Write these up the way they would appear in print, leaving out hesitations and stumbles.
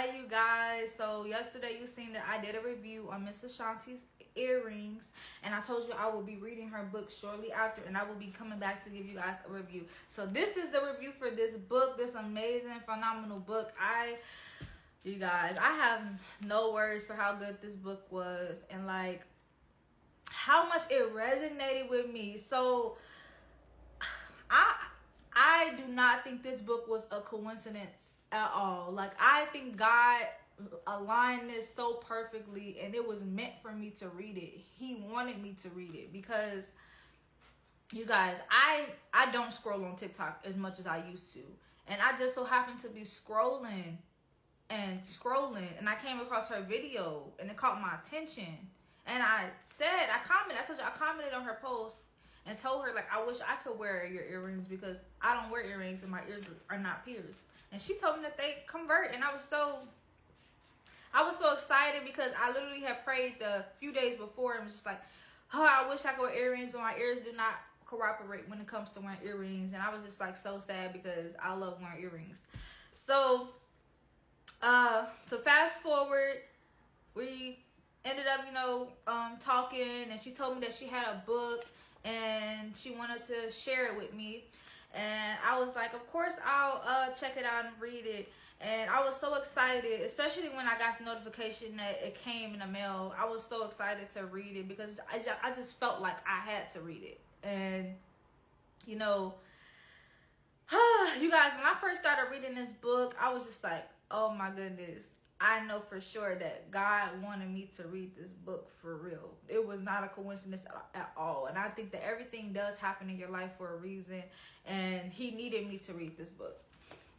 Hi you guys, so yesterday you seen that I did a review on Miss Ashanti's earrings, and I told you I will be reading her book shortly after, and I will be coming back to give you guys a review. So this is the review for this book, this amazing, phenomenal book. You guys, I have no words for how good this book was, and like how much it resonated with me. So I do not think this book was a coincidence at all. Like, I think God aligned this so perfectly, and it was meant for me to read it. He wanted me to read it because, you guys, I don't scroll on TikTok as much as I used to. And I just so happened to be scrolling, and I came across her video, and it caught my attention. And I commented on her post and told her, like, I wish I could wear your earrings because I don't wear earrings and my ears are not pierced. And she told me that they convert, and I was so excited because I literally had prayed the few days before and was just like, oh, I wish I could wear earrings, but my ears do not cooperate when it comes to wearing earrings. And I was just like so sad because I love wearing earrings. So to fast forward, we ended up, talking, and she told me that she had a book and she wanted to share it with me. And I was like, of course I'll check it out and read it. And I was so excited, especially when I got the notification that it came in the mail. I was so excited to read it because I just felt like I had to read it. And you know, you guys, when I first started reading this book, I was just like, oh my goodness, I know for sure that God wanted me to read this book for real. It was not a coincidence at all. And I think that everything does happen in your life for a reason. And he needed me to read this book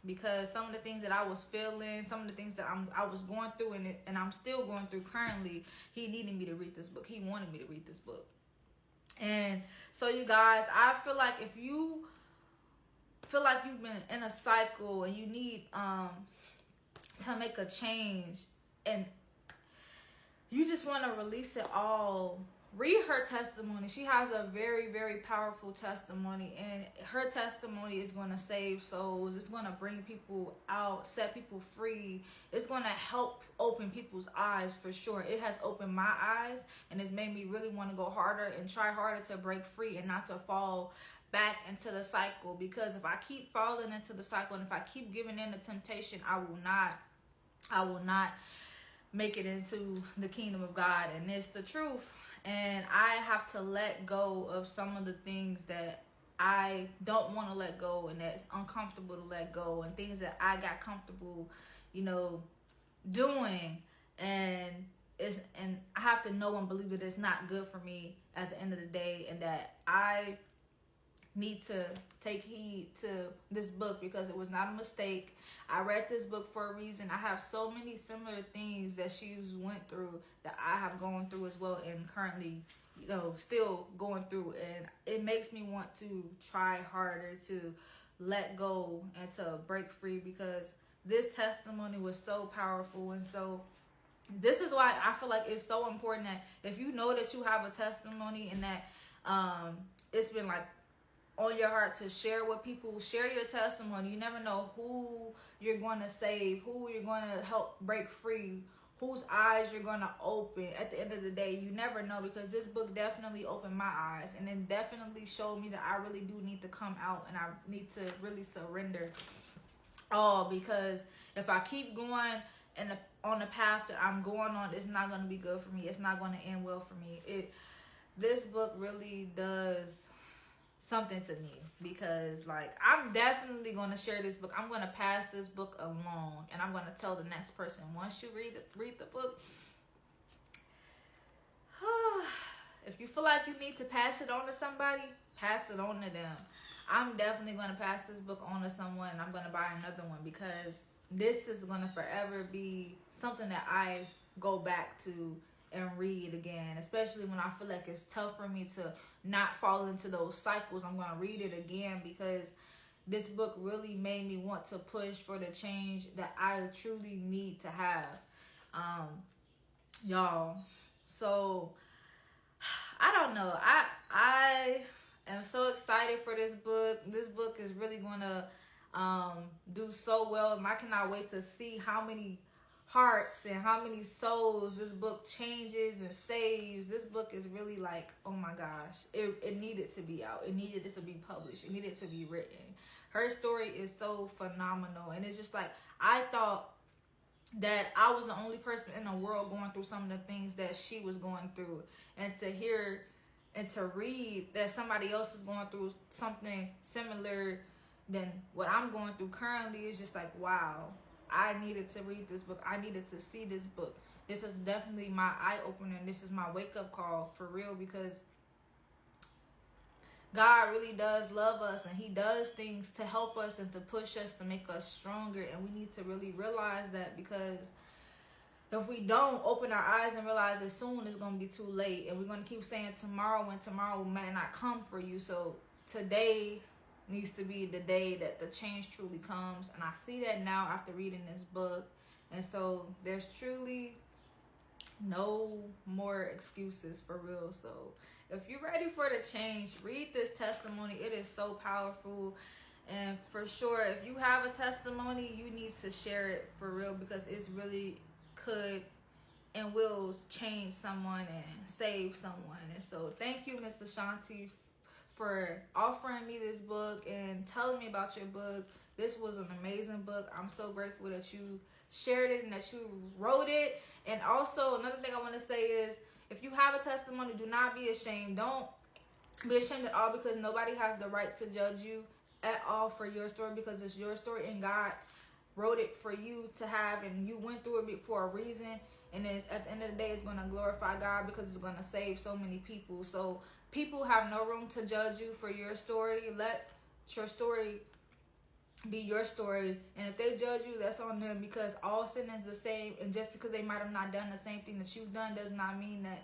because some of the things that I was feeling, some of the things that I was going through, and I'm still going through currently, he needed me to read this book. He wanted me to read this book. And so, you guys, I feel like if you feel like you've been in a cycle and you need to make a change and you just want to release it all, read her testimony. She has a very, very powerful testimony, and her testimony is going to save souls. It's going to bring people out, set people free. It's going to help open people's eyes for sure. It has opened my eyes, and it's made me really want to go harder and try harder to break free and not to fall back into the cycle. Because if I keep falling into the cycle and if I keep giving in to temptation, I will not make it into the kingdom of God. And it's the truth. And I have to let go of some of the things that I don't want to let go, and that's uncomfortable to let go, and things that I got comfortable, doing. And I have to know and believe that it's not good for me at the end of the day, and that I need to take heed to this book because it was not a mistake. I read this book for a reason. I have so many similar things that she went through that I have gone through as well, and currently, still going through. And it makes me want to try harder to let go and to break free because this testimony was so powerful. And so this is why I feel like it's so important that if you know that you have a testimony and that it's been like on your heart to share with people, share your testimony. You never know who you're going to save, who you're going to help break free, whose eyes you're going to open at the end of the day. You never know, because this book definitely opened my eyes, and it definitely showed me that I really do need to come out, and I need to really surrender all, because if I keep going on the path that I'm going on, it's not going to be good for me. It's not going to end well for me. This book really does something to me, because like I'm definitely going to share this book. I'm going to pass this book along, and I'm going to tell the next person, once you read the book, if you feel like you need to pass it on to somebody, pass it on to them. I'm definitely going to pass this book on to someone, and I'm going to buy another one, because this is going to forever be something that I go back to and read again, especially when I feel like it's tough for me to not fall into those cycles. I'm going to read it again because this book really made me want to push for the change that I truly need to have, y'all. So I don't know, I am so excited for this book. This book is really going to do so well, and I cannot wait to see how many hearts and how many souls this book changes and saves. This book is really like, oh my gosh, it needed to be out. It needed to be published. It needed to be written. Her story is so phenomenal. And it's just like, I thought that I was the only person in the world going through some of the things that she was going through. And to hear and to read that somebody else is going through something similar than what I'm going through currently is just like, wow. I needed to read this book. I needed to see this book. This is definitely my eye-opener. This is my wake-up call for real, because God really does love us, and he does things to help us and to push us, to make us stronger. And we need to really realize that, because if we don't open our eyes and realize it soon, it's going to be too late. And we're going to keep saying tomorrow when tomorrow might not come for you. So today needs to be the day that the change truly comes. And I see that now after reading this book. And so there's truly no more excuses for real. So if you're ready for the change, read this testimony. It is so powerful. And for sure, if you have a testimony, you need to share it for real, because it's really could and will change someone and save someone. And so thank you, Miss Ashanti, for offering me this book and telling me about your book. This was an amazing book. I'm so grateful that you shared it and that you wrote it. And also, another thing I want to say is, if you have a testimony, do not be ashamed. Don't be ashamed at all, because nobody has the right to judge you at all for your story, because it's your story and God wrote it for you to have, and you went through it for a reason. And it's, at the end of the day, it's going to glorify God, because it's going to save so many people. So people have no room to judge you for your story. Let your story be your story. And if they judge you, that's on them, because all sin is the same. And just because they might have not done the same thing that you've done does not mean that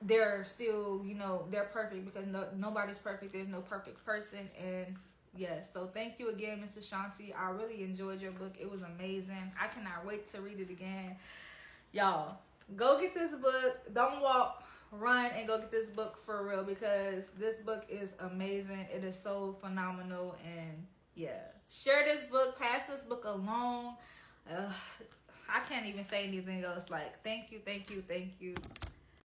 they're still, you know, they're perfect, because nobody's perfect. There's no perfect person. And yes, so thank you again, Mr. Shanti. I really enjoyed your book. It was amazing. I cannot wait to read it again. Y'all, go get this book. Don't walk, run and go get this book for real, because this book is amazing. It is so phenomenal. And yeah, share this book, pass this book along. I can't even say anything else. Like, thank you, thank you, thank you.